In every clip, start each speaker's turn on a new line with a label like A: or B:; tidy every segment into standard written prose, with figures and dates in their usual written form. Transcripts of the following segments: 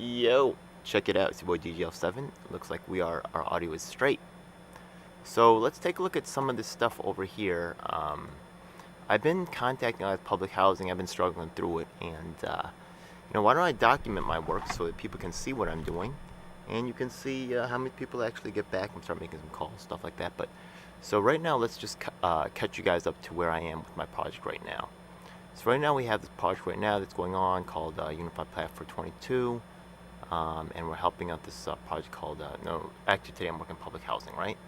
A: Yo, check it out. It's your boy DGL7. Looks like our audio is straight. So let's take a look at some of this stuff over here. I've been contacting a lot of public housing. I've been struggling through it, and why don't I document my work so that people can see what I'm doing, and you can see how many people actually get back and start making some calls, stuff like that. But so right now, let's just catch you guys up to where I am with my project right now. So right now we have this project right now that's going on called Unified Platform 22. And we're helping out this project called, actually today I'm working public housing, right?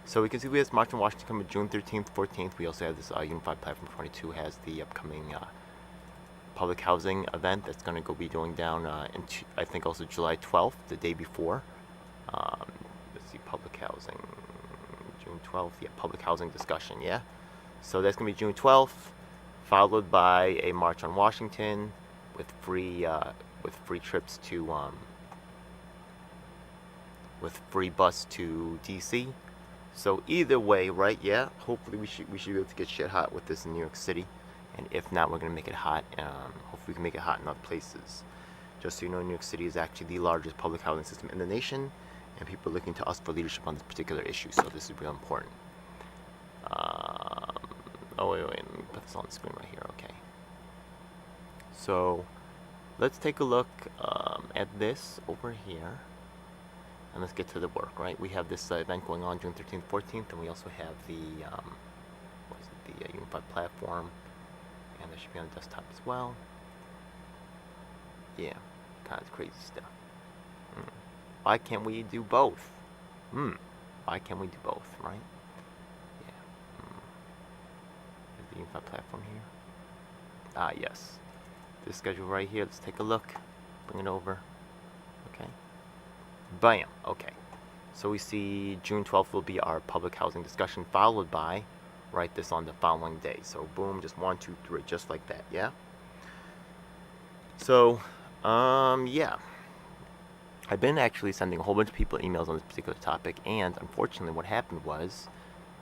A: So we can see we have March in Washington coming June 13th, 14th. We also have this Unified Platform 22 has the upcoming public housing event that's going to be going down I think also July 12th, the day before. Let's see, public housing, June 12th, yeah, public housing discussion, yeah? So that's going to be June 12th, followed by a March on Washington with free trips to with free bus to DC. So either way, right? Yeah. Hopefully we should be able to get shit hot with this in New York City, and if not, we're gonna make it hot. Hopefully we can make it hot in other places. Just so you know, New York City is actually the largest public housing system in the nation, and people are looking to us for leadership on this particular issue. So this is real important. Oh wait, let me put this on the screen right here. Okay. So let's take a look at this over here, and let's get to the work, right? We have this event going on June 13th, 14th, and we also have the, the Unified Platform, and that should be on the desktop as well. Yeah, kind of crazy stuff. Why can't we do both? Why can't we do both, right? Yeah. There's the Unified Platform here. Ah, yes. This schedule right here, let's take a look. Bring it over. Okay. Bam. Okay. So we see June 12th will be our public housing discussion, followed by, write this on the following day. So boom, just 1, 2, 3, just like that, yeah? So, yeah. I've been actually sending a whole bunch of people emails on this particular topic, and unfortunately what happened was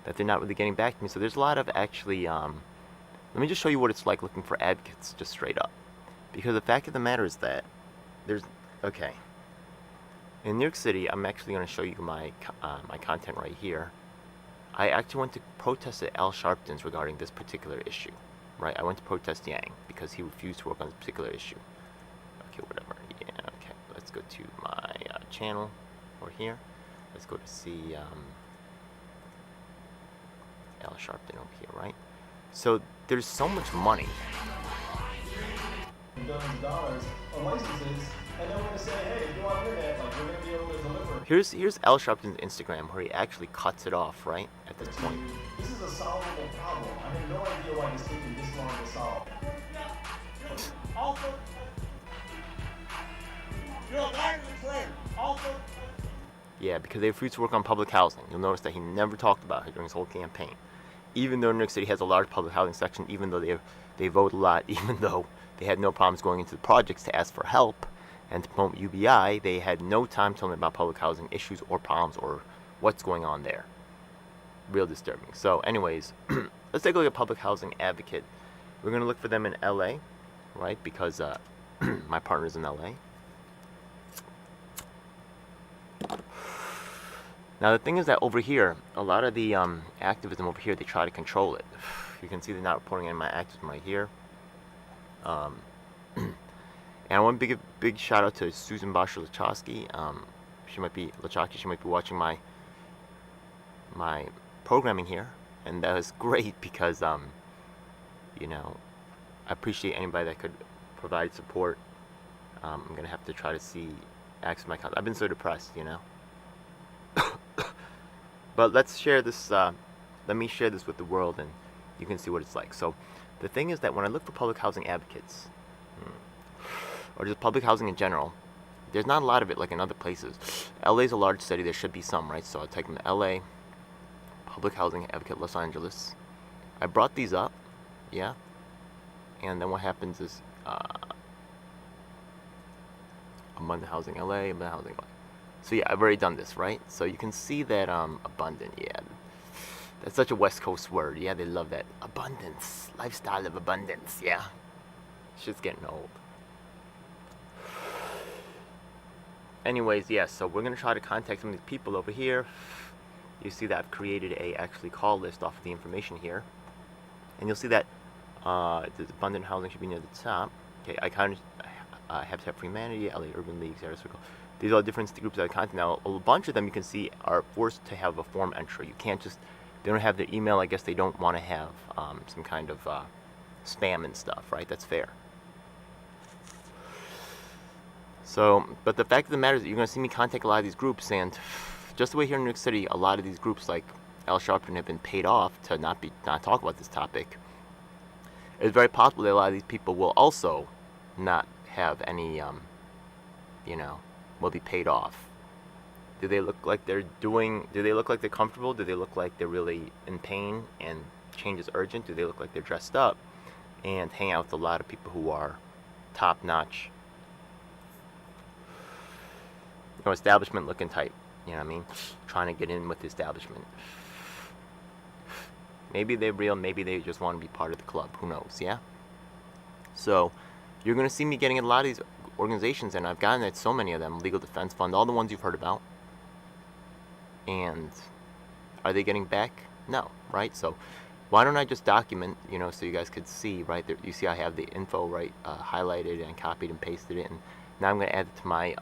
A: that they're not really getting back to me. So there's a lot of actually, let me just show you what it's like looking for advocates, just straight up. Because the fact of the matter is that okay. In New York City, I'm actually going to show you my content right here. I actually went to protest at Al Sharpton's regarding this particular issue, right? I went to protest Yang because he refused to work on this particular issue. Okay, whatever. Yeah, okay. Let's go to my channel over here. Let's go to see Al Sharpton over here, right? So there's so much money.
B: Billions of dollars on licenses, and then we're going to say, hey, go on internet, like we're going to be able to deliver.
A: Here's Al Sharpton's Instagram where he actually cuts it off, right, at this point.
B: This is a solvable problem. I have no idea why it's taking this long to solve. Also, you're largely clear. Also,
A: yeah, because they refused to work on public housing. You'll notice that he never talked about it during his whole campaign. Even though New York City has a large public housing section, even though they vote a lot, even though they had no problems going into the projects to ask for help and to promote UBI, they had no time telling about public housing issues or problems or what's going on there. Real disturbing. So anyways, let's take a look at Public Housing Advocate. We're going to look for them in LA, right, because my partner's in LA. Now the thing is that over here, a lot of the activism over here, they try to control it. You can see they're not reporting in my activism right here. And I want to give a big shout out to Susan Basher-Lachowski. She might be watching my programming here, and that was great because I appreciate anybody that could provide support. I'm gonna have to try to see access my content. I've been so depressed, But let's share this. Let me share this with the world, and you can see what it's like. So, the thing is that when I look for public housing advocates, or just public housing in general, there's not a lot of it like in other places. LA is a large city. There should be some, right? So I'll take them to LA, Public Housing Advocate Los Angeles. I brought these up, yeah. And then what happens is Abundant Housing LA, Abundant Housing LA. So yeah, I've already done this, right? So you can see that abundant, yeah. That's such a West Coast word. Yeah, they love that. Abundance. Lifestyle of abundance, yeah. Shit's getting old. anyways, yes. So we're gonna try to contact some of these people over here. You see that I've created a actually call list off of the information here, and you'll see that the abundant housing should be near the top. Okay, I kind of Habitat for Humanity, LA Urban Leagues, Area Circle. These are all different groups that I contact. Now, a bunch of them you can see are forced to have a form entry. You can't just, they don't have their email. I guess they don't want to have some kind of spam and stuff, right? That's fair. So, but the fact of the matter is that you're going to see me contact a lot of these groups, and just the way here in New York City, a lot of these groups like Al Sharpton have been paid off to not talk about this topic. It's very possible that a lot of these people will also not have any, will be paid off. Do they look like they're doing, do they look like they're comfortable? Do they look like they're really in pain and change is urgent? Do they look like they're dressed up and hang out with a lot of people who are top-notch, establishment looking type, you know what I mean? Trying to get in with the establishment. Maybe they're real, maybe they just want to be part of the club, who knows, yeah? So, you're going to see me getting in a lot of these organizations, and I've gotten at so many of them, Legal Defense Fund, all the ones you've heard about. And are they getting back? No, right? So, why don't I just document, so you guys could see, right? There, you see I have the info, right, highlighted and copied and pasted it, and now I'm going to add it to my,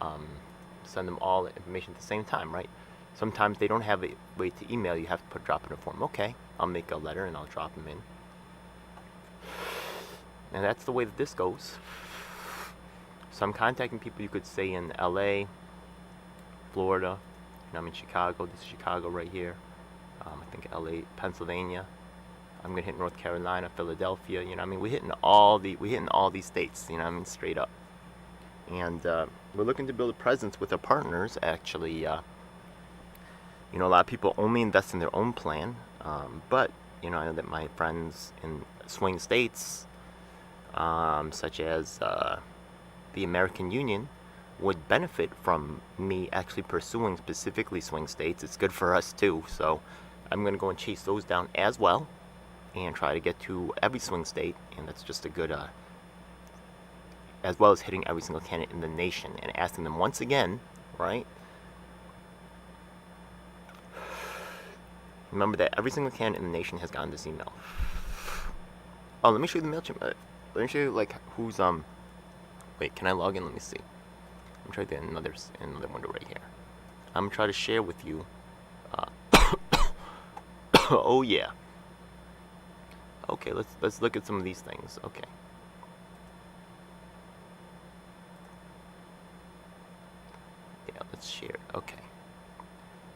A: send them all the information at the same time, right? Sometimes they don't have a way to email. You have to drop in a form. Okay, I'll make a letter and I'll drop them in. And that's the way that this goes. So I'm contacting people, you could say, in LA, Florida, I'm in Chicago. This is Chicago right here. I think LA, Pennsylvania. I'm gonna hit North Carolina, Philadelphia. We're hitting all these states. Straight up. And we're looking to build a presence with our partners. Actually, a lot of people only invest in their own plan, but I know that my friends in swing states, such as the American Union, would benefit from me actually pursuing specifically swing states. It's good for us too, so I'm going to go and chase those down as well and try to get to every swing state, and that's just a good, as well as hitting every single candidate in the nation and asking them once again, right? Remember that every single candidate in the nation has gotten this email. Oh, let me show you the MailChimp. Let me show you, like, who's, wait, can I log in? Let me see. I'm trying to get another window right here. I'm gonna try to share with you. Oh yeah. Okay, let's look at some of these things. Okay. Yeah, let's share. Okay.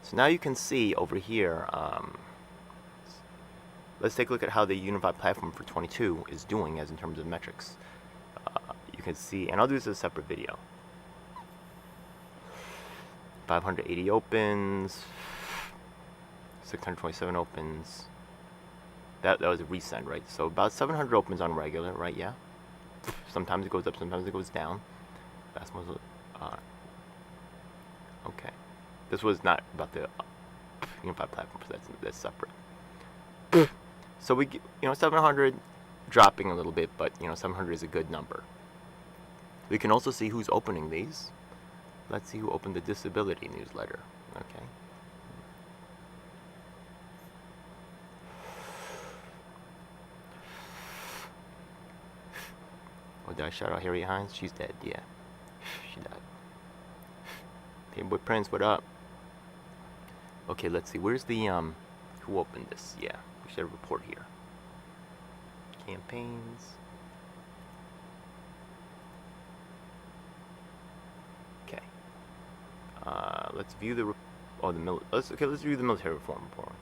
A: So now you can see over here. Let's take a look at how the unified platform for 22 is doing as in terms of metrics. You can see, and I'll do this as a separate video. 580 opens, 627 opens. That was a resend, right? So about 700 opens on regular, right? Yeah. Sometimes it goes up, sometimes it goes down. That's most. Okay. This was not about the unified platform, so that's separate. So we, 700 dropping a little bit, but 700 is a good number. We can also see who's opening these. Let's see who opened the disability newsletter. Okay. Oh, did I shout out Harriet Hines? She's dead, yeah. She died. Hey, boy Prince, what up? Okay, let's see. Where's the, who opened this? Yeah, we should have a report here. Campaigns. Okay. Let's view the, let's view the military reform report.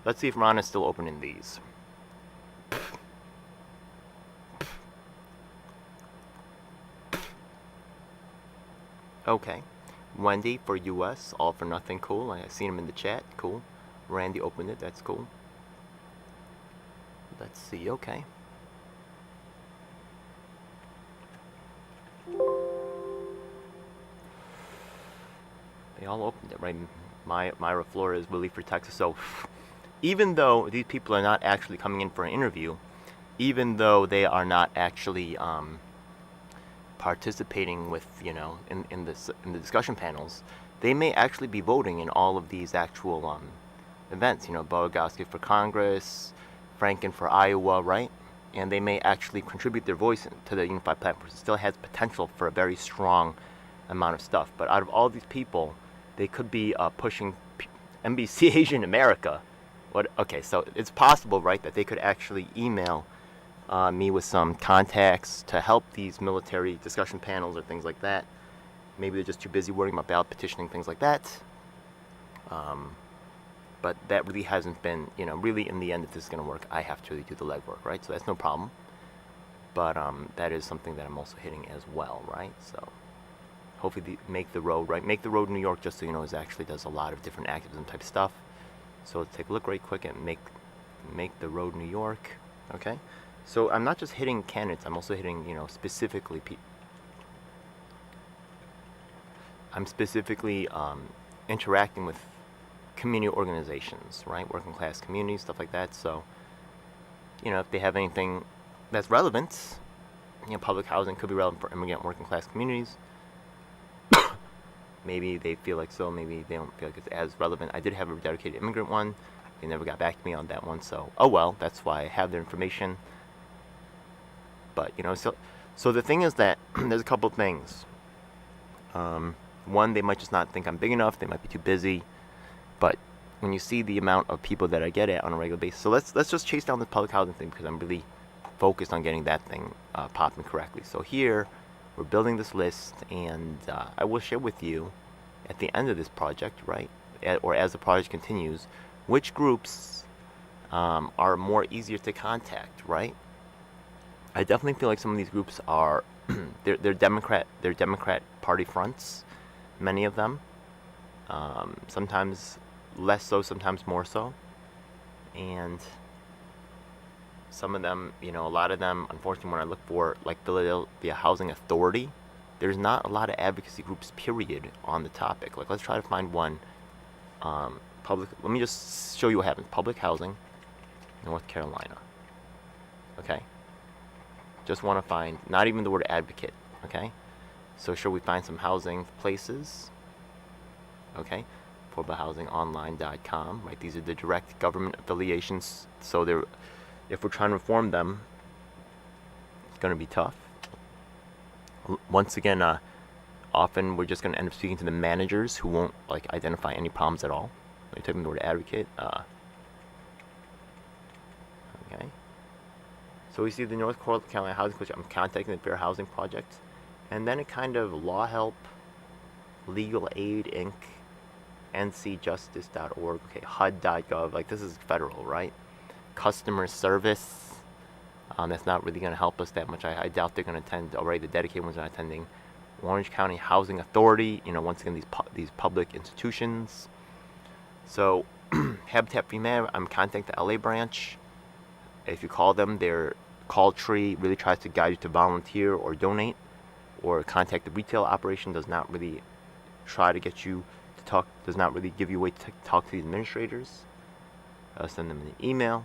A: Let's see if Ron is still opening these. Okay. Wendy for US, all for nothing, cool. I seen him in the chat, cool. Randy opened it, that's cool. Let's see, okay. They all opened it, right? Myra Flores, Willie for Texas. So even though these people are not actually coming in for an interview, even though they are not actually participating with, in the discussion panels, they may actually be voting in all of these actual events. Bogowski for Congress, Franken for Iowa, right? And they may actually contribute their voice to the unified platform. It still has potential for a very strong amount of stuff. But out of all these people, they could be pushing NBC Asian America. What? Okay, so it's possible, right, that they could actually email me with some contacts to help these military discussion panels or things like that. Maybe they're just too busy worrying about ballot petitioning, things like that. But that really hasn't been, really in the end, if this is going to work, I have to really do the legwork, right? So that's no problem. But that is something that I'm also hitting as well, right? So hopefully Make the Road, right? Make the Road New York, just so you know, actually does a lot of different activism type stuff. So let's take a look right quick at Make the Road New York, okay? So I'm not just hitting candidates, I'm also hitting, specifically I'm specifically interacting with community organizations, right? Working class communities, stuff like that. So, if they have anything that's relevant, public housing could be relevant for immigrant working class communities. Maybe they feel like so, maybe they don't feel like it's as relevant. I did have a dedicated immigrant one. They never got back to me on that one, so oh well, that's why I have their information. But, so the thing is that there's a couple of things. One, they might just not think I'm big enough. They might be too busy. But when you see the amount of people that I get at on a regular basis, so let's just chase down the public housing thing, because I'm really focused on getting that thing popping correctly. So here, we're building this list, and I will share with you at the end of this project, right, or as the project continues, which groups are more easier to contact, right? I definitely feel like some of these groups are they're Democrat Party fronts, many of them. Sometimes less so, sometimes more so, and some of them, a lot of them, unfortunately, when I look for like Philadelphia Housing Authority, there's not a lot of advocacy groups, period, on the topic. Like, let's try to find one. Let me just show you what happens. Public housing, North Carolina. Okay. Just want to find, not even the word advocate. Okay. So shall we find some housing places? Okay. affordablehousing.online.com. Right. These are the direct government affiliations. So they're, if we're trying to reform them, it's going to be tough. Once again, often we're just going to end up speaking to the managers who won't like identify any problems at all. Let me type in the word advocate. Okay. So we see the North Carolina Housing Coalition. I'm contacting the Fair Housing Project, and then it kind of Law Help, Legal Aid Inc., ncjustice.org. Okay, HUD.gov. Like, this is federal, right? Customer service. That's not really going to help us that much. I doubt they're going to attend already. The dedicated ones are not attending. Orange County Housing Authority. Once again, these public institutions. So, Habitat for Humanity. I'm contacting the LA branch. If you call them, their call tree really tries to guide you to volunteer or donate, or contact the retail operation. Does not really try to get you to talk. Does not really give you a way to talk to the administrators. Send them an email.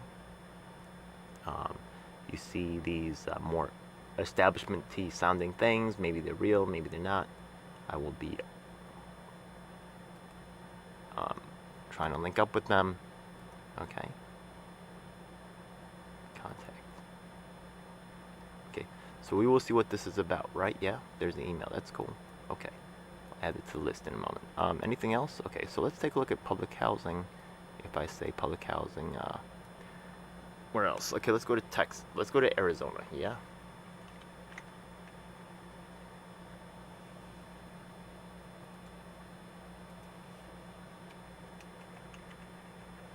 A: You see these more establishment-y sounding things. Maybe they're real, maybe they're not. I will be trying to link up with them. Okay. Contact. Okay. So we will see what this is about, right? Yeah? There's the email. That's cool. Okay. I'll add it to the list in a moment. Anything else? Okay, so let's take a look at public housing. If I say public housing, where else? Okay, let's go to Texas. Let's go to Arizona. Yeah.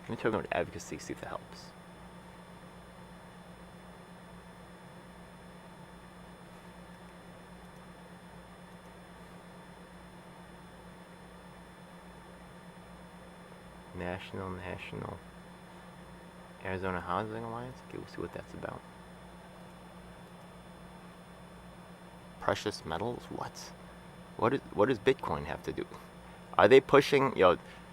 A: Let me talk about advocacy, see if that helps. National Arizona Housing Alliance. Okay, we'll see what that's about. Precious metals? What does Bitcoin have to do? Are they pushing?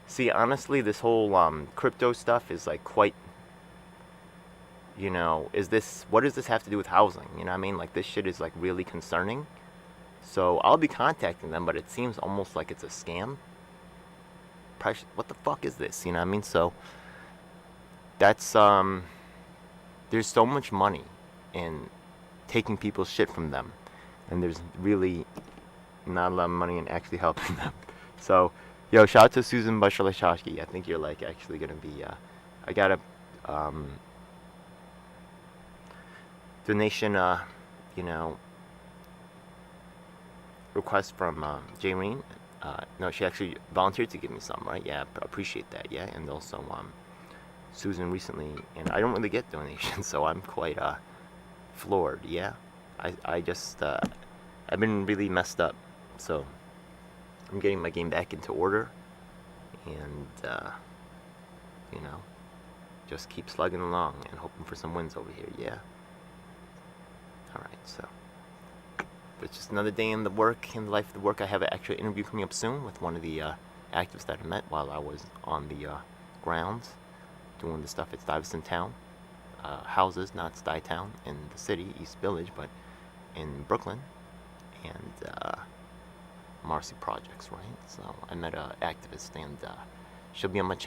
A: See, honestly, this whole crypto stuff is like quite. What does this have to do with housing? You know what I mean? Like, this shit is like really concerning. So I'll be contacting them, but it seems almost like it's a scam. What the fuck is this? You know what I mean? So that's there's so much money in taking people's shit from them, and there's really not a lot of money in actually helping them. So, yo, shout out to Susan Bashalashashki. I think you're like actually gonna be. I got a donation. You know, request from Jaylene. No, she actually volunteered to give me some, right? Yeah, appreciate that. Yeah, and also Susan recently, and I don't really get donations, so I'm quite floored. Yeah, I just I've been really messed up, so I'm getting my game back into order, and you know, just keep slugging along and hoping for some wins over here. Yeah. All right, so. It's just another day in the work, in the life of the work. I have an actual interview coming up soon with one of the activists that I met while I was on the grounds doing the stuff at Stuyvesant Town. Houses, not Stuytown in the city, East Village, but in Brooklyn. And Marcy Projects, right? So I met an activist, and she'll be on my channel.